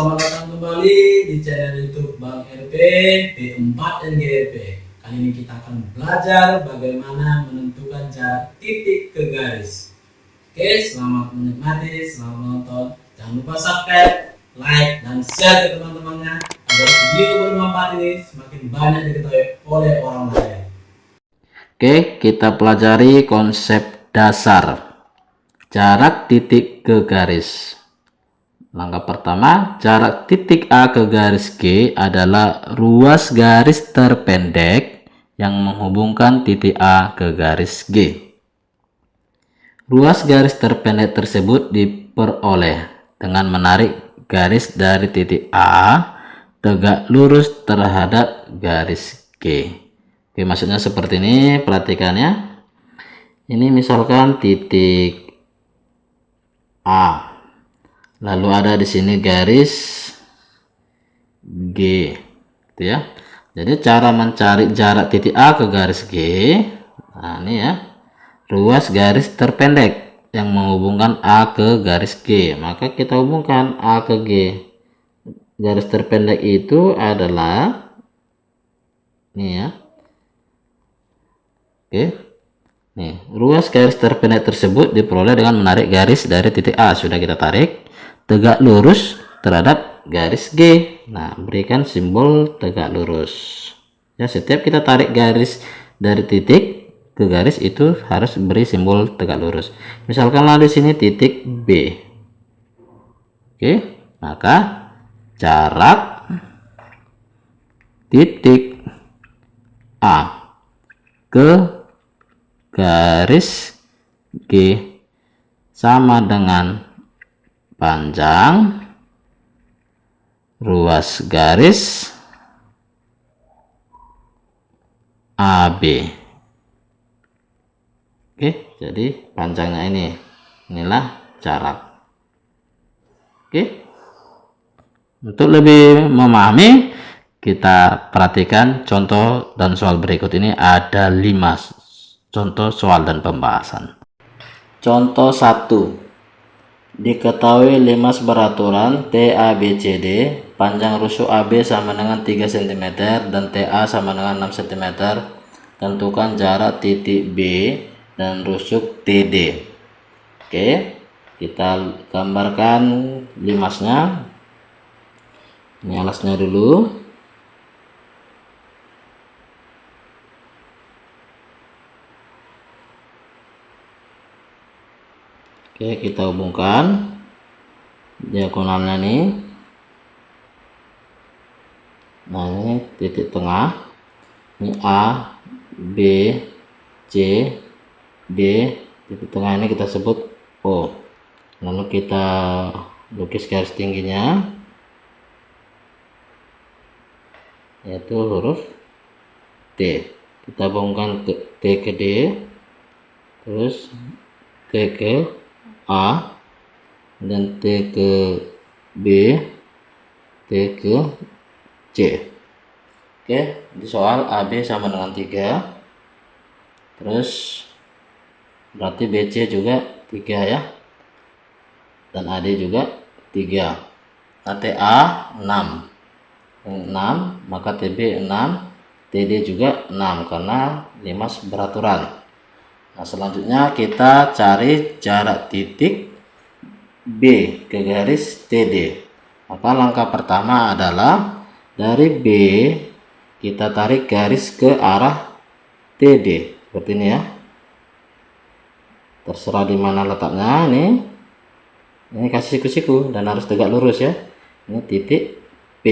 selamat datang kembali di channel YouTube Bang RP P4NGRP. Kali ini kita akan belajar bagaimana menentukan jarak titik ke garis. Oke, selamat menikmati, selamat menonton. Jangan lupa subscribe, like, dan share ke teman-temannya agar video bermanfaat ini semakin banyak diketahui oleh orang lain. Oke, kita pelajari konsep dasar jarak titik ke garis. Langkah pertama, jarak titik A ke garis G adalah ruas garis terpendek yang menghubungkan titik A ke garis G. Ruas garis terpendek tersebut diperoleh dengan menarik garis dari titik A tegak lurus terhadap garis G. Oke, maksudnya seperti ini, perhatikan ya. Ini misalkan titik A. Lalu ada di sini garis G, gitu ya. Jadi cara mencari jarak titik A ke garis G, nah ini ya, ruas garis terpendek yang menghubungkan A ke garis G. Maka kita hubungkan A ke G. Garis terpendek itu adalah ini ya. Oke. Nih, ruas garis terpendek tersebut diperoleh dengan menarik garis dari titik A. Sudah kita tarik tegak lurus terhadap garis G. Nah, berikan simbol tegak lurus. Ya, setiap kita tarik garis dari titik ke garis itu harus beri simbol tegak lurus. Misalkanlah di sini titik B. Oke, maka jarak titik A ke garis G sama dengan panjang ruas garis AB. Oke, jadi panjangnya inilah jarak. Oke, untuk lebih memahami, kita perhatikan contoh dan soal berikut ini. Ada 5 contoh soal dan pembahasan. Contoh 1. Diketahui limas beraturan TABCD, panjang rusuk AB sama dengan 3 cm dan TA sama dengan 6 cm. Tentukan jarak titik B dan rusuk TD. Oke, kita gambarkan limasnya. Ini alasnya dulu. Oke, kita hubungkan diagonalnya nih. Nah, ini titik tengah. Ini A, B, C, D. Titik tengah ini kita sebut O. Lalu kita lukis garis tingginya, yaitu huruf T. Kita hubungkan T ke D, terus T ke A, dan T ke B, T ke C. Oke, di soal AB sama dengan 3, terus berarti BC juga 3 ya, dan AD juga 3. Nah, TA 6, maka TB 6, TD juga 6 karena limas beraturan. Nah, selanjutnya kita cari jarak titik B ke garis TD. Maka langkah pertama adalah dari B kita tarik garis ke arah TD seperti ini ya. Terserah di mana letaknya. Ini kasih siku-siku dan harus tegak lurus ya. Ini titik B.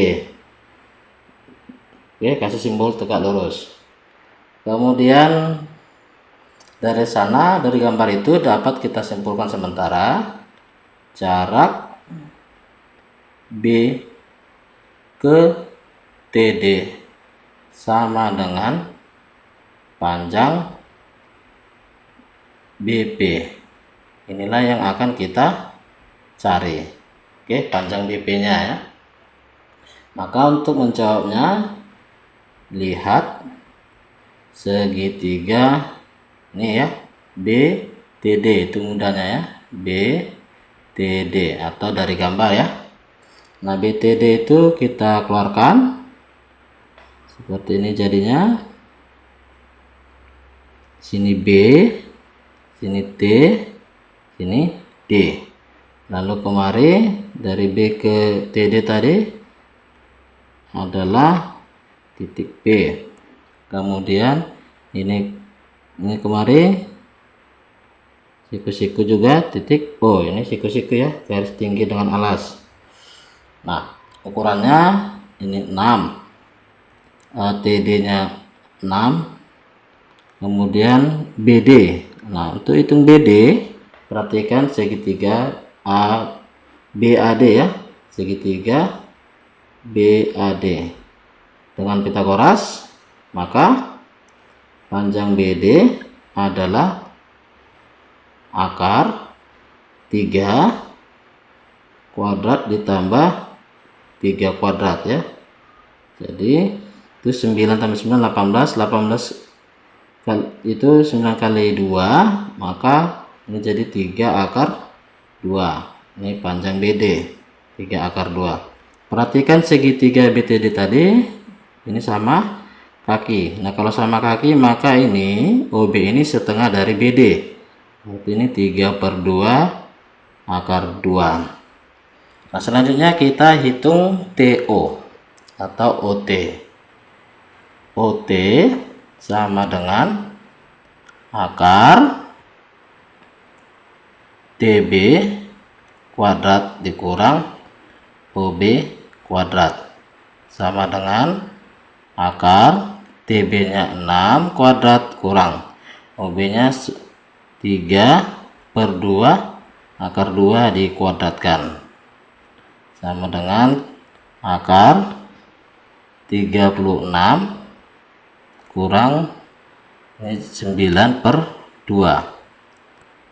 Oke, kasih simbol tegak lurus. Kemudian dari sana, dari gambar itu dapat kita simpulkan sementara jarak B ke TD sama dengan panjang BP. Inilah yang akan kita cari. Oke, panjang BP-nya ya. Maka untuk menjawabnya, lihat segitiga ini ya, BTD itu mudahnya ya, BTD atau dari gambar ya. Nah, BTD itu kita keluarkan seperti ini jadinya. Sini B, sini T, sini D. Lalu kemari dari B ke TD tadi adalah titik B. Kemudian ini kemari siku-siku juga titik O. Ini siku-siku ya, garis tinggi dengan alas. Nah, ukurannya ini 6, TD-nya 6, kemudian BD. Nah, untuk hitung BD, perhatikan segitiga BAD ya, segitiga BAD dengan Pitagoras, maka panjang BD adalah akar 3 kuadrat ditambah 3 kuadrat ya. Jadi itu 9 tambah 9 18, 18 itu 9 kali 2, maka ini jadi 3 akar 2. Ini panjang BD 3 akar 2. Perhatikan segitiga BTD tadi ini sama kaki. Nah, kalau sama kaki maka ini OB ini setengah dari BD. Berarti ini 3/2 akar 2. Nah, selanjutnya kita hitung TO atau OT. OT sama dengan akar TB kuadrat dikurang OB kuadrat sama dengan akar TB-nya 6 kuadrat kurang OB-nya 3/2 akar 2 dikuadratkan sama dengan akar 36 kurang 9/2.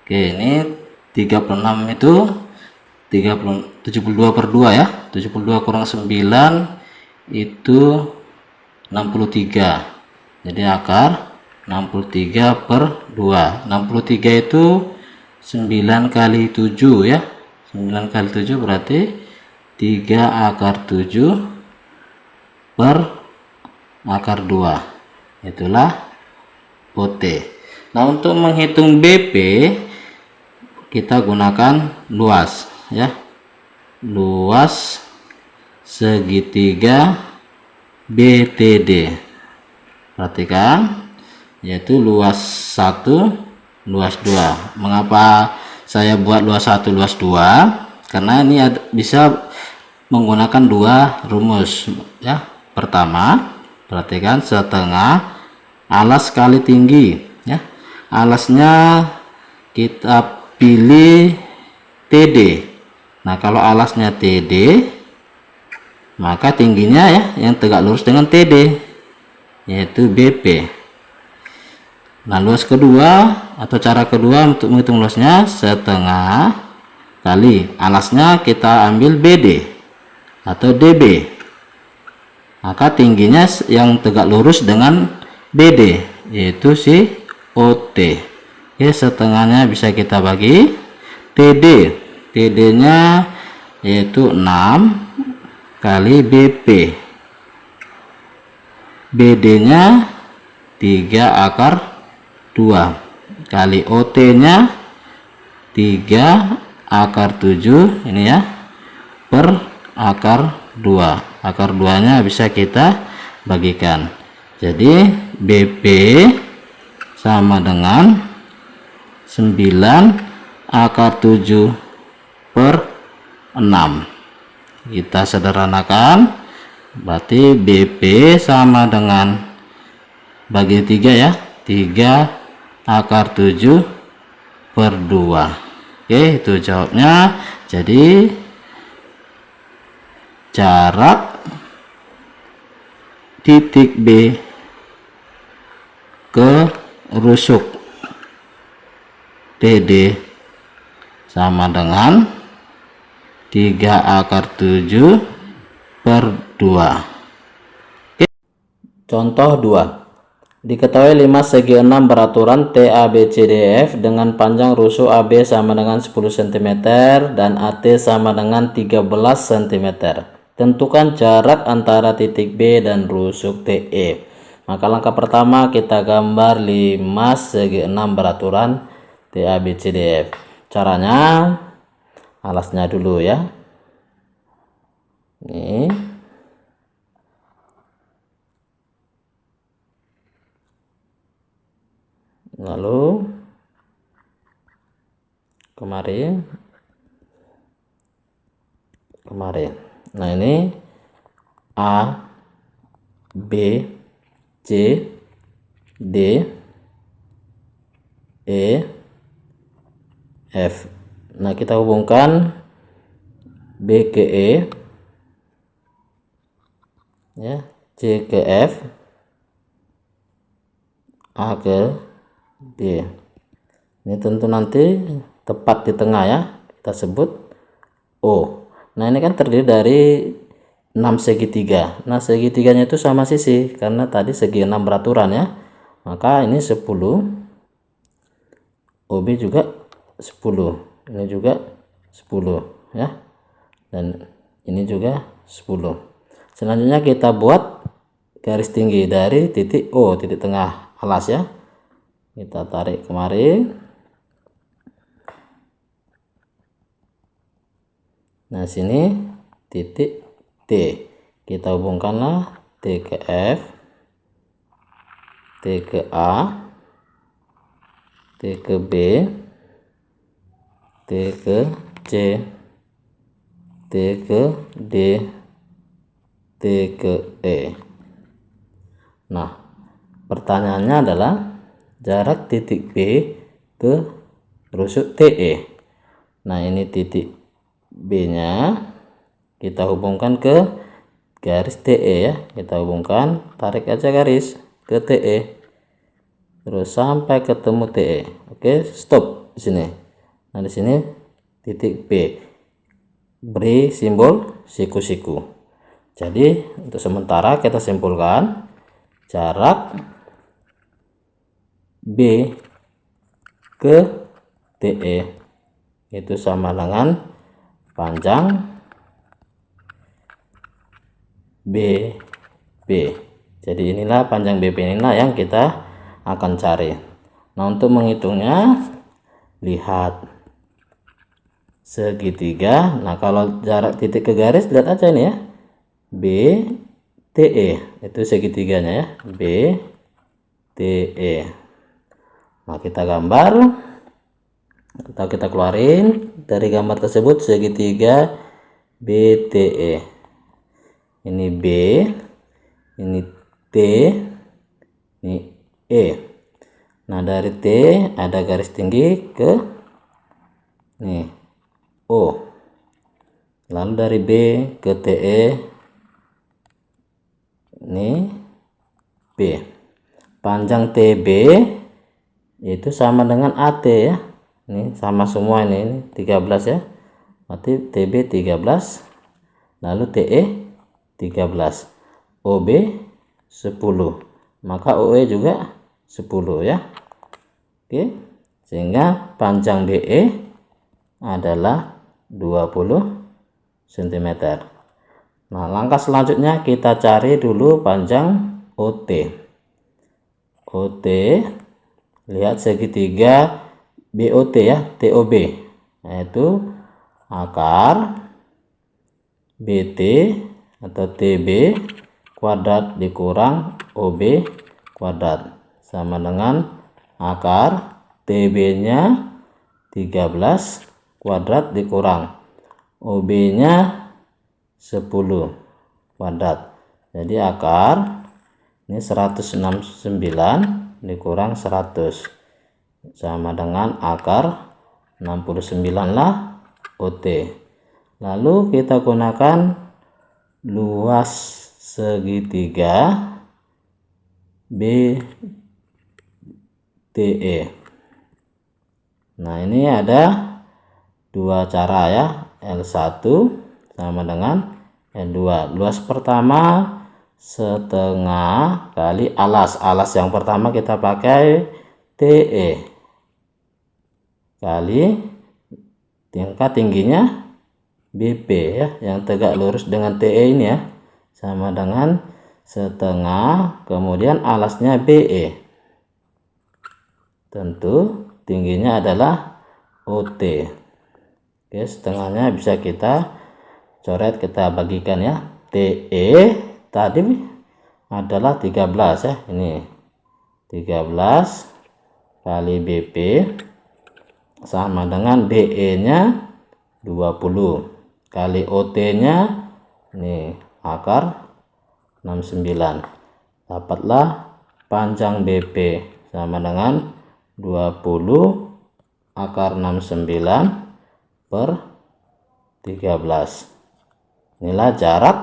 Oke, ini 36 itu 72/2 ya. 72 kurang 9 itu 63. Jadi akar 63/2. 63 itu 9 kali 7 ya. 9 kali 7 berarti 3 akar 7 per akar 2. Itulah OT. Nah, untuk menghitung BP kita gunakan luas ya. Luas segitiga BTD. Perhatikan, yaitu luas 1, luas 2. Mengapa saya buat luas 1, luas 2? Karena ini bisa menggunakan 2 rumus ya. Pertama, perhatikan setengah alas kali tinggi ya. Alasnya kita pilih TD. Nah, kalau alasnya TD maka tingginya ya yang tegak lurus dengan TD yaitu BP. Nah, luas kedua atau cara kedua untuk menghitung luasnya setengah kali alasnya kita ambil BD atau DB. Maka tingginya yang tegak lurus dengan BD yaitu si OT. Oke, setengahnya bisa kita bagi TD. TD nya yaitu 6 kali BP. BD nya 3 akar 2 kali OT nya 3 akar 7 ini ya per akar 2. Akar 2 nya bisa kita bagikan. Jadi BP sama dengan 9 akar 7 per 6. Kita sederhanakan, berarti BP sama dengan bagi 3 ya, 3 akar 7 per 2. Oke, itu jawabnya. Jadi jarak titik B ke rusuk TD sama dengan 3 akar 7 per 2. Oke. Contoh 2. Diketahui 5 segi 6 beraturan TABCDF dengan panjang rusuk AB sama dengan 10 cm dan AT sama dengan 13 cm. Tentukan jarak antara titik B dan rusuk TE. Maka langkah pertama kita gambar 5 segi 6 beraturan TABCDF. Caranya alasnya dulu ya. Nih. Lalu kemarin. Nah, ini A, B, C, D, E, F. Nah, kita hubungkan B ke E ya, C ke F, A ke D. Ini tentu nanti tepat di tengah ya, kita sebut O. Nah, ini kan terdiri dari 6 segitiga. Nah, segitiganya itu sama sisi karena tadi segi 6 beraturan ya. Maka ini 10, OB juga 10, ini juga 10 ya. Dan ini juga 10. Selanjutnya kita buat garis tinggi dari titik O, titik tengah alas ya. Kita tarik kemari. Nah, sini titik T. Kita hubungkanlah T ke F, T ke A, T ke B, T ke C, T ke D, T ke E. Nah, pertanyaannya adalah jarak titik B ke rusuk TE. Nah, ini titik B nya kita hubungkan ke garis TE ya. Kita hubungkan, tarik aja garis ke TE terus sampai ketemu TE. Oke, stop di sini. Nah, di sini titik B, beri simbol siku-siku. Jadi untuk sementara kita simpulkan jarak B ke TE itu sama dengan panjang BB. Jadi inilah panjang BB, inilah yang kita akan cari. Nah, untuk menghitungnya lihat segitiga. Nah, kalau jarak titik ke garis lihat aja ini ya, B TE itu segitiganya ya, B TE. Nah, kita gambar atau kita keluarin dari gambar tersebut segitiga BTE. Ini B, ini T, ini E. Nah, dari T ada garis tinggi ke nih O. Lalu dari B ke TE ini B. Panjang TB itu sama dengan AT ya. Ini sama semua ini 13 ya. Berarti TB 13, lalu TE 13, OB 10. Maka OE juga 10 ya. Oke. Sehingga panjang BE adalah 20 cm. Nah, langkah selanjutnya kita cari dulu panjang OT. OT, lihat segitiga BOT ya, TOB, yaitu akar BT atau TB kuadrat dikurang OB kuadrat sama dengan akar TB nya 13 kuadrat dikurang OB nya 10 kuadrat. Jadi akar ini 169 dikurang 100 sama dengan akar 69 lah OT. Lalu kita gunakan luas segitiga BTE. Nah, ini ada dua cara ya, L1 sama dengan L2. Luas pertama setengah kali alas. Alas yang pertama kita pakai TE kali tingkat tingginya BP ya, yang tegak lurus dengan TE ini ya, sama dengan setengah kemudian alasnya BE. Tentu tingginya adalah OT. Oke, setengahnya bisa kita coret, kita bagikan ya. TE tadi adalah 13 ya, ini 13 kali BP sama dengan BE nya 20 kali OT nya ini akar 69, dapatlah panjang BP sama dengan 20 akar 69 per 13. Inilah jarak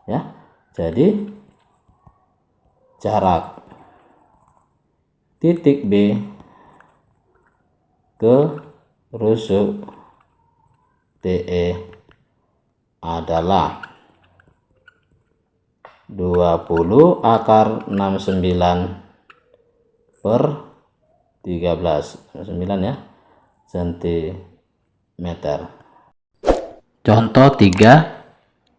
ya. Jadi jarak titik B ke rusuk TE adalah 20 akar 69 per 13, 9 ya, cm. Contoh 3.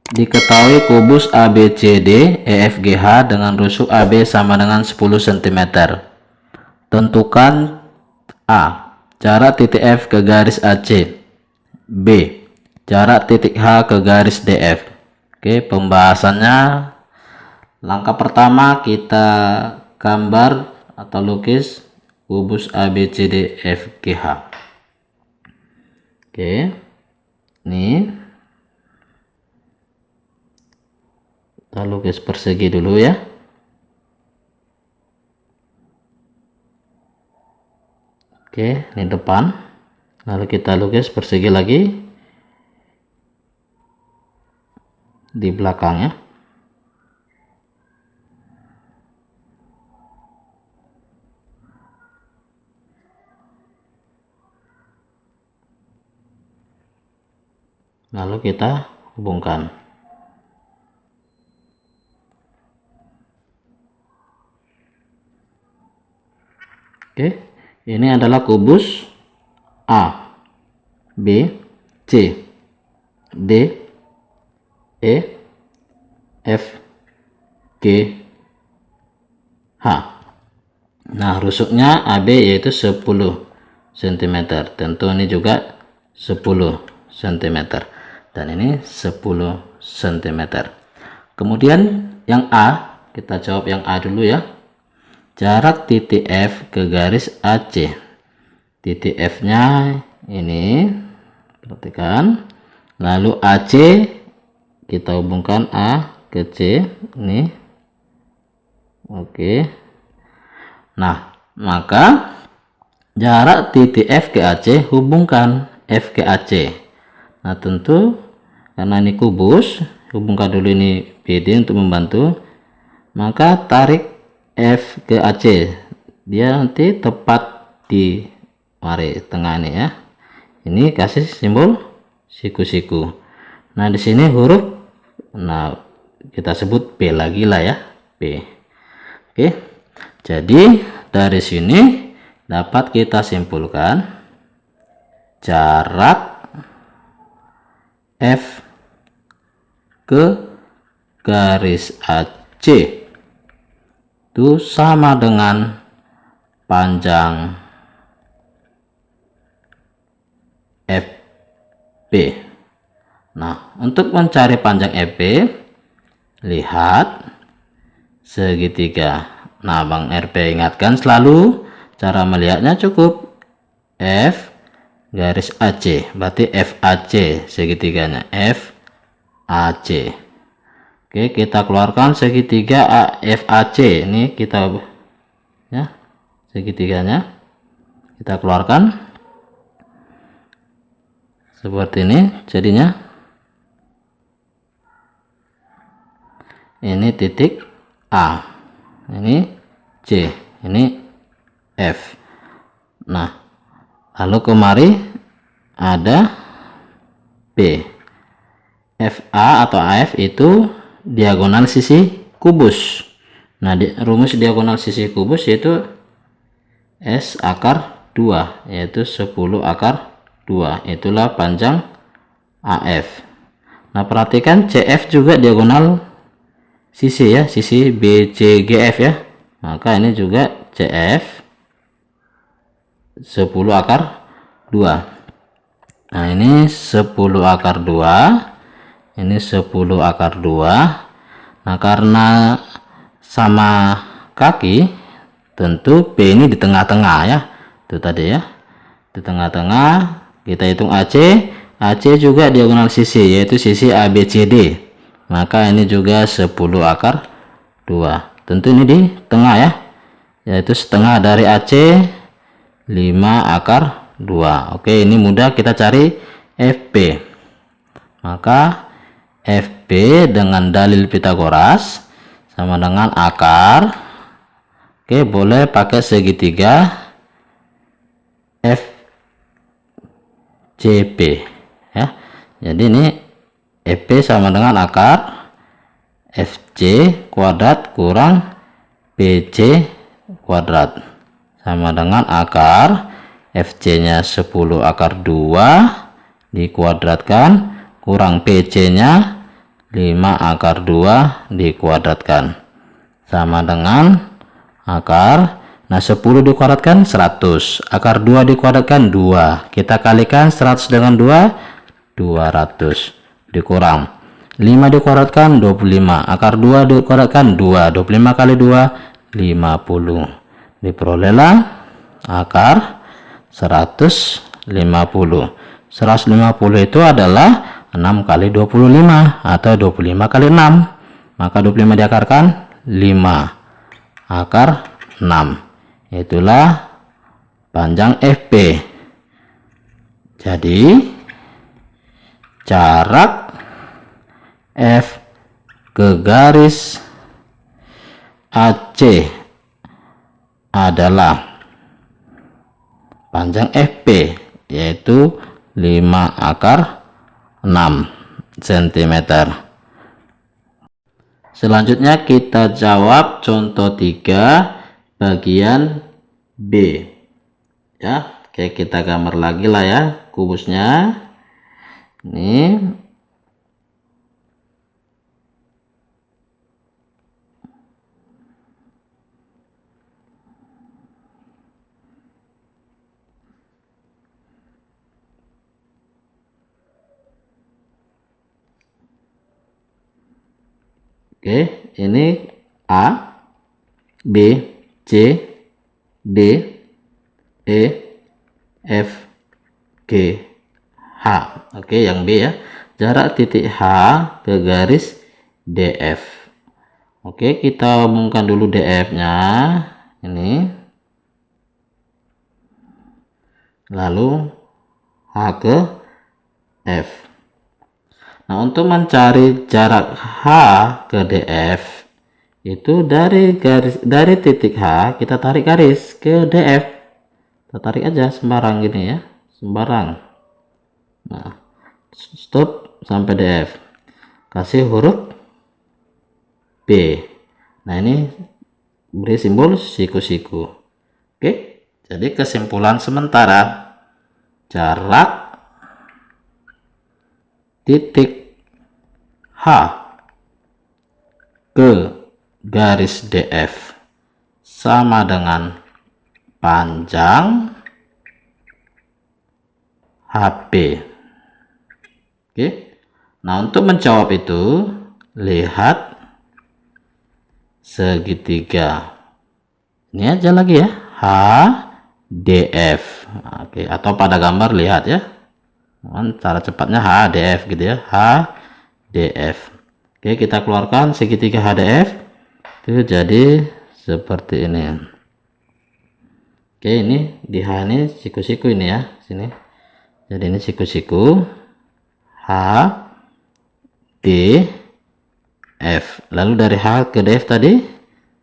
Diketahui kubus ABCD EFGH dengan rusuk AB sama dengan 10 cm. Tentukan A. Jarak titik F ke garis AC. B. Jarak titik H ke garis DF. Oke, pembahasannya. Langkah pertama kita gambar atau lukis kubus ABCD EFGH. Oke, ini kita lukis persegi dulu ya. Oke, ini depan, lalu kita lukis persegi lagi di belakangnya. Lalu kita hubungkan. Oke, ini adalah kubus A, B, C, D, E, F, G, H. Nah, rusuknya AB yaitu 10 cm. Tentu ini juga 10 cm. Dan ini 10 cm. Kemudian yang A, kita jawab yang A dulu ya. Jarak titik F ke garis AC. Titik F nya ini, perhatikan. Lalu AC kita hubungkan A ke C ini. Oke. Nah, maka jarak titik F ke AC hubungkan F ke AC. Nah, tentu karena ini kubus, hubungkan dulu ini BD untuk membantu. Maka tarik F ke AC, dia nanti tepat di mari tengah ini ya. Ini kasih simbol siku-siku. Nah, di sini huruf, nah kita sebut B lagi lah ya, B. Oke, jadi dari sini dapat kita simpulkan jarak F ke garis AC itu sama dengan panjang FB. Nah, untuk mencari panjang FB, lihat segitiga. Nah, Bang RP ingatkan selalu cara melihatnya cukup F garis AC, berarti FAC segitiganya, FAC. Oke, kita keluarkan segitiga FAC. Ini kita ya, segitiganya kita keluarkan seperti ini jadinya. Ini titik A, ini C, ini F. Nah, lalu kemari ada B. FA atau AF itu diagonal sisi kubus. Nah, rumus diagonal sisi kubus yaitu S akar 2, yaitu 10 akar 2. Itulah panjang AF. Nah, perhatikan CF juga diagonal sisi ya, sisi BCGF ya. Maka ini juga CF 10 akar 2. Nah, ini 10 akar 2, ini 10 akar 2. Nah, karena sama kaki, tentu B ini di tengah-tengah ya. Itu tadi ya, di tengah-tengah. Kita hitung AC. AC juga diagonal sisi, yaitu sisi ABCD. Maka ini juga 10 akar 2. Tentu ini di tengah ya, yaitu setengah dari AC 5 akar 2. Oke, ini mudah kita cari FB. Maka FB dengan dalil Pitagoras sama dengan akar. Oke, boleh pakai segitiga FCB ya. Jadi ini FB sama dengan akar FC kuadrat kurang BC kuadrat sama dengan akar FC nya 10 akar 2 dikuadratkan kurang PC nya 5 akar 2 dikuadratkan sama dengan akar, nah 10 dikuadratkan 100, akar 2 dikuadratkan 2, kita kalikan 100 dengan 2, 200 dikurang 5 dikuadratkan 25, akar 2 dikuadratkan 2, 25 kali 2 50, diperolehlah akar 150. 150 itu adalah 6 kali 25 atau 25 kali 6, maka 25 diakarkan 5 akar 6. Itulah panjang FB. Jadi jarak F ke garis AC adalah panjang FB, yaitu 5 akar 6 cm. Selanjutnya kita jawab contoh 3 bagian B ya. Oke, kita gambar lagi lah ya kubusnya. Ini oke, ini A, B, C, D, E, F, G, H. Oke, yang B ya. Jarak titik H ke garis DF. Oke, kita umumkan dulu DF-nya. Ini. Lalu H ke F. Nah, untuk mencari jarak H ke DF itu dari titik H kita tarik garis ke DF. Kita tarik aja sembarang gini ya, sembarang. Nah, stop sampai DF. Kasih huruf B. Nah, ini beri simbol siku-siku. Oke, jadi kesimpulan sementara jarak titik H ke garis DF sama dengan panjang HP. Oke. Nah, untuk menjawab itu lihat segitiga. Ini aja lagi ya, HDF. Oke, atau pada gambar lihat ya. Cara cepatnya HDF gitu ya, HDF. Oke, kita keluarkan segitiga HDF itu jadi seperti ini. Oke, ini di H ini siku-siku ini ya, sini. Jadi ini siku-siku H D F. Lalu dari H ke DF tadi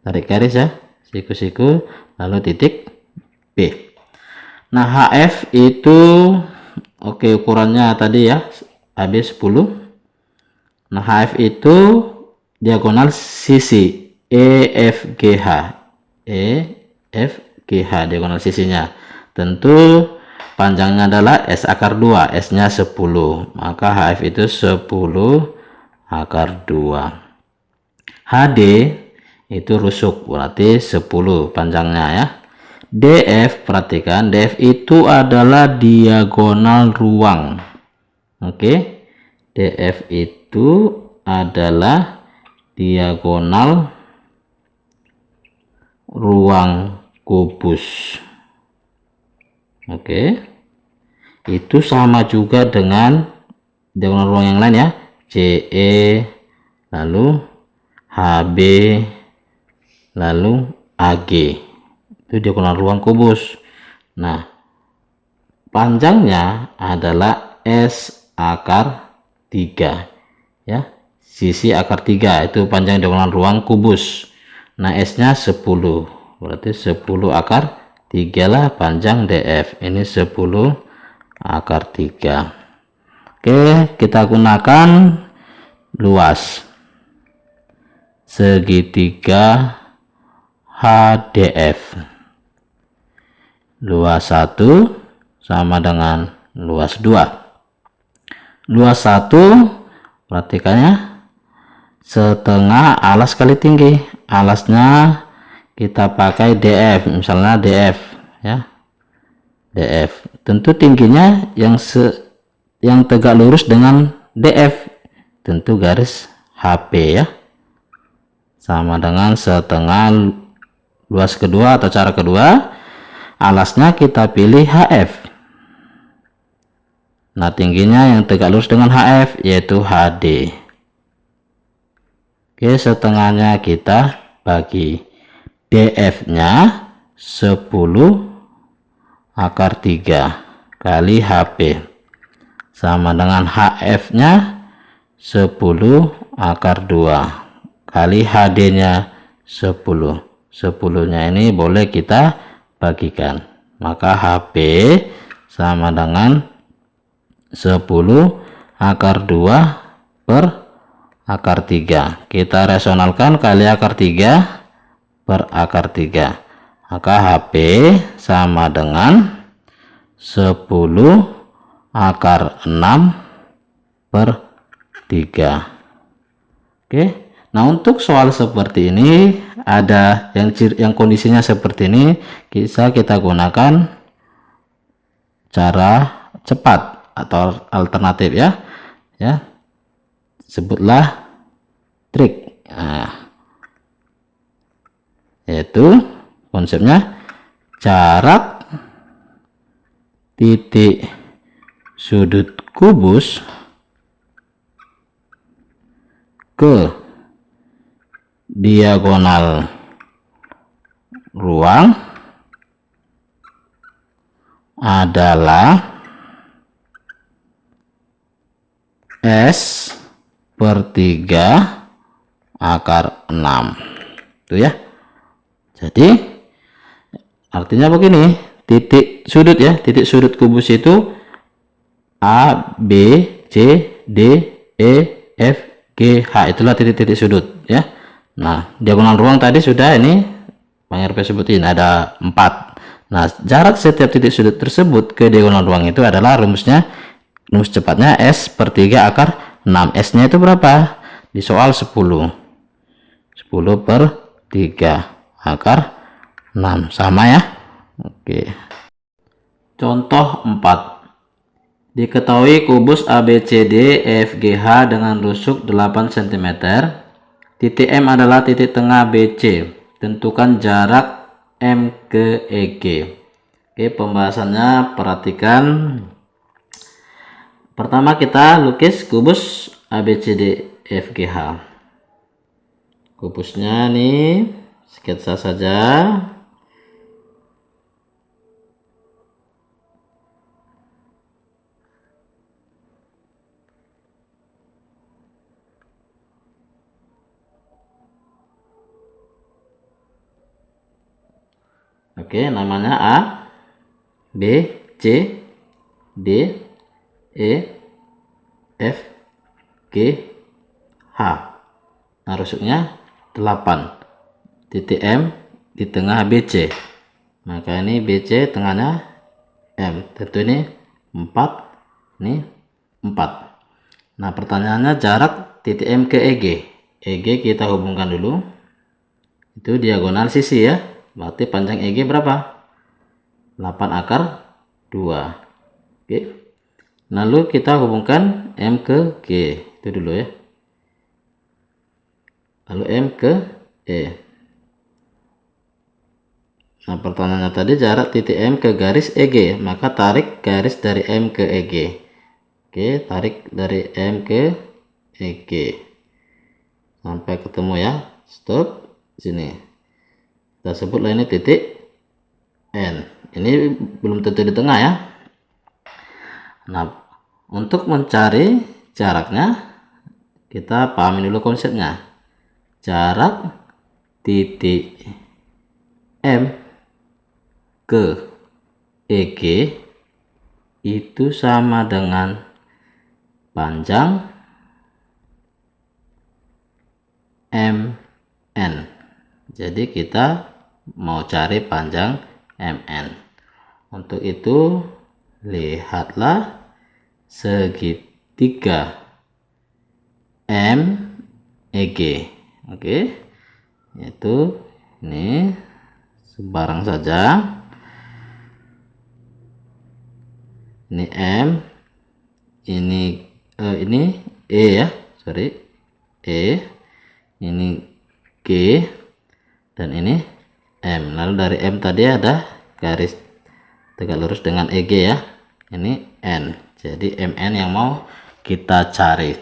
tarik garis ya, siku-siku, lalu titik B. Nah, HF itu oke, ukurannya tadi ya AB 10. Nah, HF itu diagonal sisi EFGH. EFGH diagonal sisinya. Tentu panjangnya adalah S akar 2, S-nya 10. Maka HF itu 10 akar 2. HD itu rusuk, berarti 10 panjangnya ya. DF, perhatikan, DF itu adalah diagonal ruang. Oke. DF itu adalah diagonal ruang kubus. Oke, itu sama juga dengan diagonal ruang yang lain ya, CE, lalu HB, lalu AG. Itu diagonal ruang kubus. Nah, panjangnya adalah S akar 3 ya, sisi akar 3 itu panjang diagonal ruang kubus. Nah, S-nya 10, berarti 10 akar 3 lah panjang DF. Ini 10 akar 3. Oke, kita gunakan luas segitiga HDF. Luas 1 sama dengan luas 2. Luas 1, perhatikan ya, setengah alas kali tinggi. Alasnya kita pakai DF, misalnya DF ya, DF. Tentu tingginya yang tegak lurus dengan DF, tentu garis HP ya, sama dengan setengah luas kedua atau cara kedua, alasnya kita pilih HF. Nah, tingginya yang tegak lurus dengan HF yaitu HD. Oke, setengahnya kita bagi, DF-nya 10 akar 3 kali HP sama dengan HF-nya 10 akar 2 kali HD-nya 10. 10-nya ini boleh kita bagikan. Maka HP sama dengan 10 akar 2 per akar 3. Kita rasionalkan kali akar 3 per akar 3. Maka HP sama dengan 10 akar 6 per 3. Oke. Nah, untuk soal seperti ini ada yang kondisinya seperti ini, kita gunakan cara cepat atau alternatif ya. Ya. Sebutlah trik. Nah, yaitu konsepnya jarak titik sudut kubus ke diagonal ruang adalah S per 3 akar 6. Itu ya. Jadi artinya begini, titik sudut ya, titik sudut kubus itu A, B, C, D, E, F, G, H. Itulah titik-titik sudut ya. Nah, diagonal ruang tadi sudah ini Bang RP sebutin ada 4. Nah, jarak setiap titik sudut tersebut ke diagonal ruang itu adalah rumus cepatnya S per 3 akar 6. S-nya itu berapa? Di soal 10. 10 per 3 akar 6. Sama ya. Oke. Contoh 4. Diketahui kubus ABCD EFGH dengan rusuk 8 cm. Titik M adalah titik tengah BC. Tentukan jarak M ke EG. Oke, pembahasannya perhatikan. Pertama kita lukis kubus ABCD EFGH. Kubusnya nih sketsa saja. Oke, namanya A, B, C, D, E, F, G, H. Nah, rusuknya 8. Titik M di tengah BC. Maka ini BC tengahnya M. Tentu ini 4. Ini 4. Nah, pertanyaannya jarak titik M ke EG. EG kita hubungkan dulu. Itu diagonal sisi ya. Berarti panjang EG berapa? 8/2. Oke. Lalu kita hubungkan M ke G. Itu dulu ya. Lalu M ke E. Nah, pertanyaannya tadi jarak titik M ke garis EG. Maka tarik garis dari M ke EG. Oke, tarik dari M ke EG. Sampai ketemu ya. Stop. Sini. Kita sebutlah ini titik N. Ini belum tentu di tengah ya. Nah, untuk mencari jaraknya, kita pahami dulu konsepnya. Jarak titik M ke EG itu sama dengan panjang MN. Jadi kita mau cari panjang MN. Untuk itu lihatlah segitiga MEG. Oke. Yaitu ini sebarang saja. Ini M, ini E ya, sorry, E, ini G, dan ini M. Lalu dari M tadi ada garis tegak lurus dengan EG ya, ini N. Jadi MN yang mau kita cari.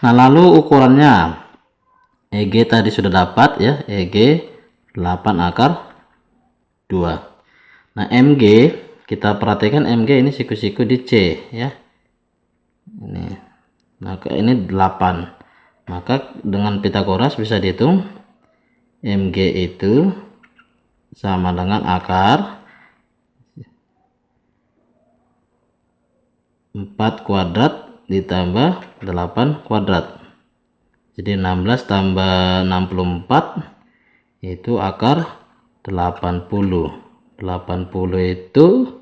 Nah, lalu ukurannya EG tadi sudah dapat ya, EG 8/2. Nah, MG kita perhatikan, MG ini siku-siku di C ya. Ini. Maka ini 8. Maka dengan Pitagoras bisa dihitung MG itu sama dengan akar 4 kuadrat ditambah 8 kuadrat. Jadi 16 tambah 64 itu akar 80. 80 itu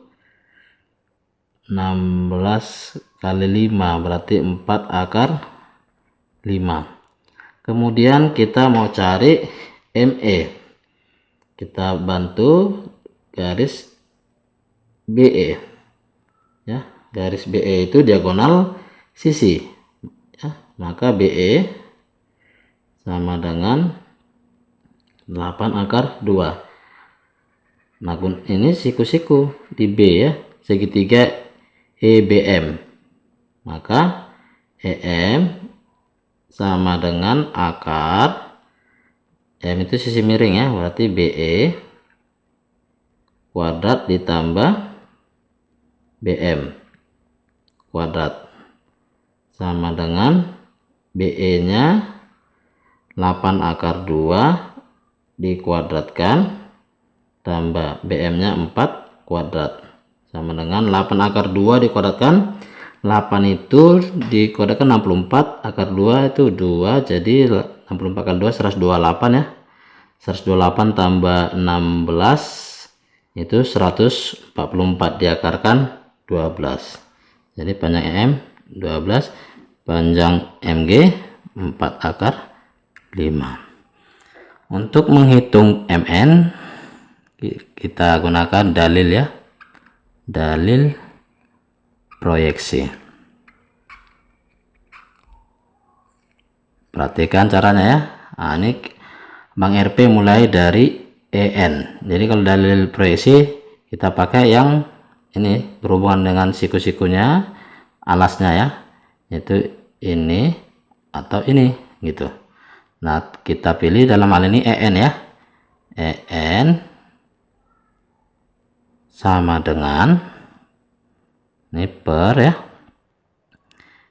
16 kali 5 berarti 4/5. Kemudian kita mau cari ME. Kita bantu garis BE. Ya, garis BE itu diagonal sisi. Ya, maka BE sama dengan 8/2. Nah, ini siku-siku di B ya, segitiga EBM. Maka EM sama dengan akar M itu sisi miring ya, berarti BE kuadrat ditambah BM kuadrat sama dengan BE nya 8/2 dikuadratkan tambah BM nya 4 kuadrat sama dengan 8/2 dikuadratkan 8 itu dikuadratkan 64, akar 2 itu 2, jadi 64 kali 2 128 ya. 128 tambah 16 itu 144 diakarkan 12. Jadi panjang EM 12, panjang MG 4/5. Untuk menghitung MN kita gunakan dalil ya. Dalil proyeksi. Perhatikan caranya ya. Nah, ini Bang RP mulai dari EN. Jadi kalau dalil proyeksi kita pakai yang ini berhubungan dengan siku-sikunya, alasnya ya. Yaitu ini atau ini gitu. Nah, kita pilih dalam hal ini EN ya. EN sama dengan ini per ya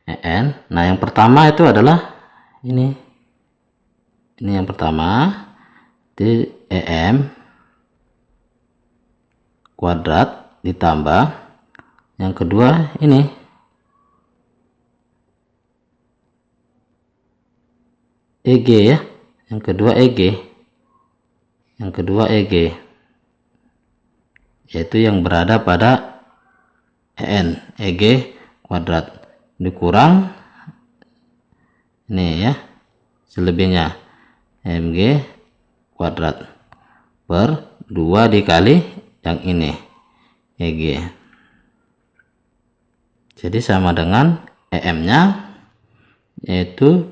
EN. Nah, yang pertama itu adalah ini yang pertama di EM kuadrat ditambah yang kedua ini EG ya. Yang kedua EG. Yang kedua EG. Yaitu yang berada pada EN, EG kuadrat dikurang ini ya, selebihnya MG kuadrat per 2 dikali yang ini EG. Jadi sama dengan EM nya yaitu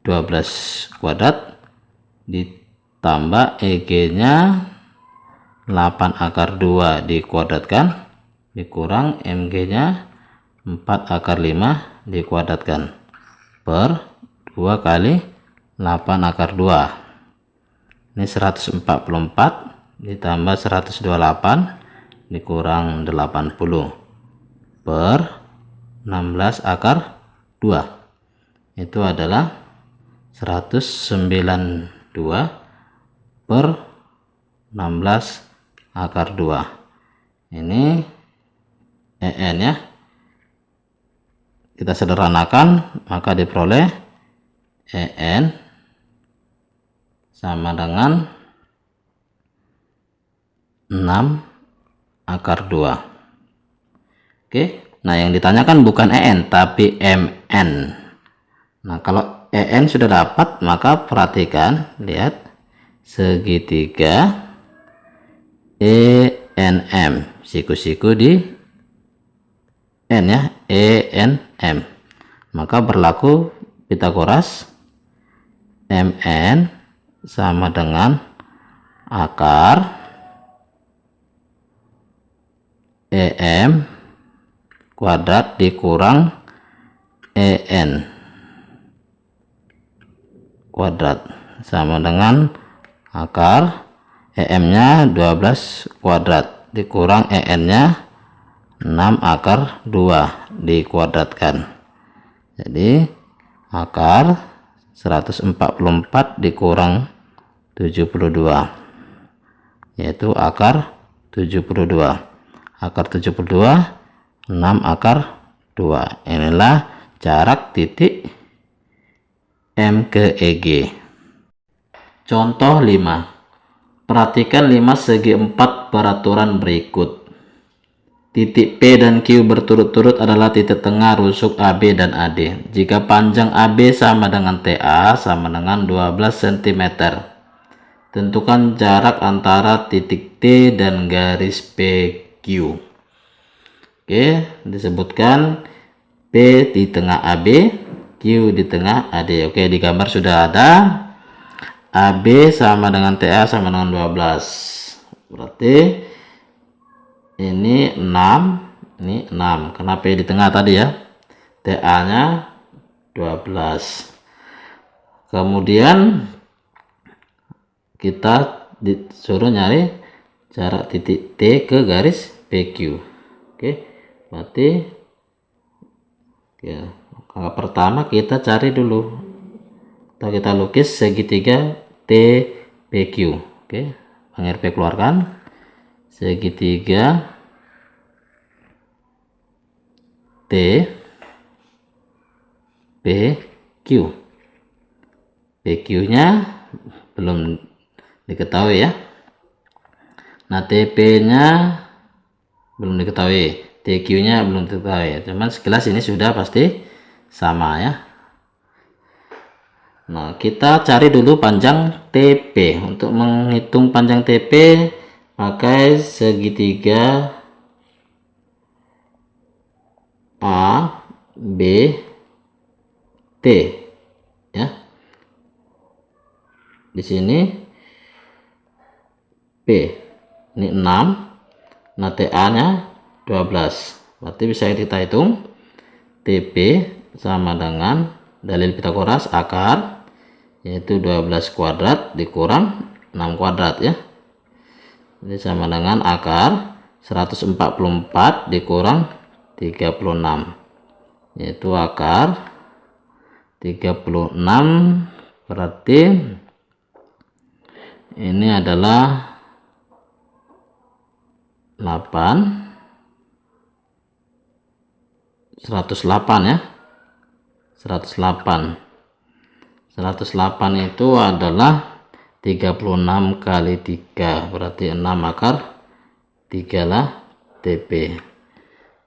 12 kuadrat ditambah EG nya 8 akar 2 dikuadratkan dikurang MG nya 4 akar 5 dikuadratkan per 2 kali 8 akar 2. Ini 144 ditambah 128 dikurang 80 per 16 akar 2. Itu adalah 192 per 16 akar 2. Ini EN ya. Kita sederhanakan, maka diperoleh EN sama dengan 6 akar 2. Oke, nah yang ditanyakan bukan EN tapi MN. Nah kalau EN sudah dapat, maka perhatikan, lihat segitiga ENM, siku-siku di N ya, ENM, maka berlaku Pitagoras. MN sama dengan akar EM kuadrat dikurang EN kuadrat sama dengan akar EM nya 12 kuadrat dikurang EN nya 6 akar 2 dikuadratkan. Jadi akar 144 dikurang 72 yaitu akar 72. Akar 72 6 akar 2. Inilah jarak titik M ke EG. Contoh 5. Perhatikan 5 segi 4 peraturan berikut. Titik P dan Q berturut-turut adalah titik tengah rusuk AB dan AD. Jika panjang AB sama dengan TA sama dengan 12 cm. Tentukan jarak antara titik T dan garis PQ. Oke, disebutkan P di tengah AB, Q di tengah AD. Oke, di gambar sudah ada. AB sama dengan TA sama dengan 12. Berarti ini 6, ini 6. Kenapa di tengah tadi ya? TA nya 12. Kemudian kita disuruh nyari jarak titik T ke garis PQ. Oke, berarti ya, pertama kita cari dulu, atau kita lukis segitiga TPQ. Oke, Bang RP keluarkan segitiga TPQ. PQ nya belum diketahui ya. Nah TP nya belum diketahui, TQ nya belum diketahui, cuman sekilas ini sudah pasti sama ya. Nah kita cari dulu panjang TP. Untuk menghitung panjang TP pakai segitiga A B T ya. Di sini P ini 6, nah TA nya 12. Berarti bisa kita hitung TP sama dengan dalil Pitagoras akar yaitu 12 kuadrat dikurang 6 kuadrat ya. Ini sama dengan akar 144 dikurang 36 yaitu akar 36. Berarti ini adalah 108 ya, 108 108 itu adalah 36 kali 3, berarti 6 akar 3 lah TP.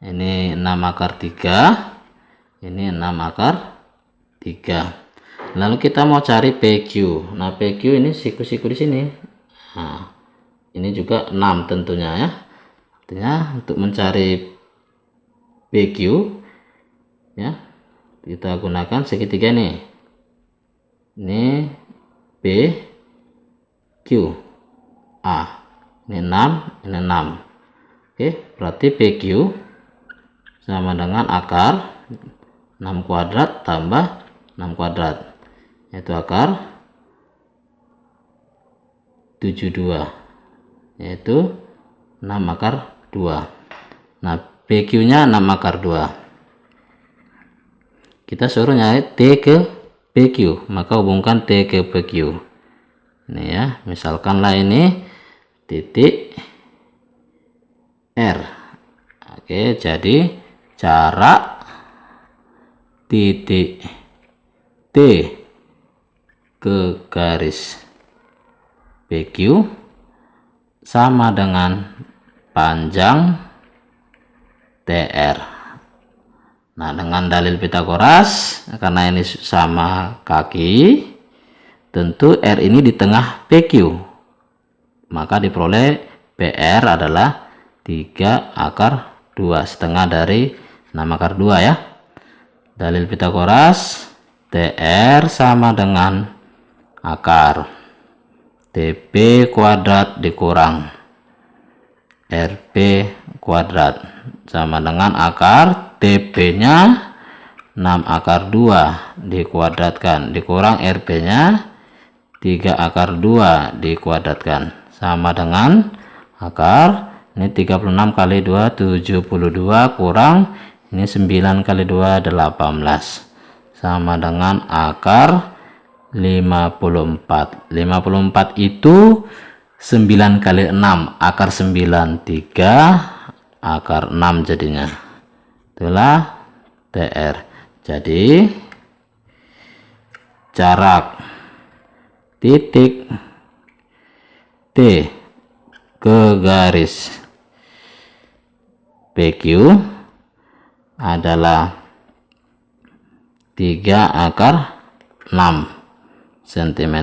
Ini 6 akar 3, ini 6 akar 3. Lalu kita mau cari PQ. Nah, PQ ini siku-siku di sini. Nah, ini juga 6 tentunya ya. Artinya untuk mencari PQ ya, kita gunakan segitiga nih. Ini PQ A. Ini 6, ini 6. Oke, berarti PQ sama dengan akar 6 kuadrat tambah 6 kuadrat, yaitu akar 72, yaitu 6 akar 2. Nah, PQ nya 6 akar 2. Kita suruh nyari T ke PQ, maka hubungkan T ke PQ. Ini ya, misalkanlah ini titik R. Oke, jadi jarak titik T ke garis PQ sama dengan panjang TR. Nah, dengan dalil Pitagoras, karena ini sama kaki, tentu R ini di tengah PQ, maka diperoleh PR adalah 3 akar 2, setengah dari 6 akar 2 ya. Dalil Pitagoras, TR sama dengan akar TP kuadrat dikurang RP kuadrat sama dengan akar TP nya 6 akar 2 dikuadratkan dikurang RP nya 3 akar 2 dikuadratkan sama dengan akar ini 36 kali 2 72 kurang ini 9 kali 2 18 sama dengan akar 54. 54 itu 9 kali 6 akar 9 3 akar 6 jadinya. Itulah TR. Jadi jarak titik T ke garis PQ adalah 3 akar 6 cm.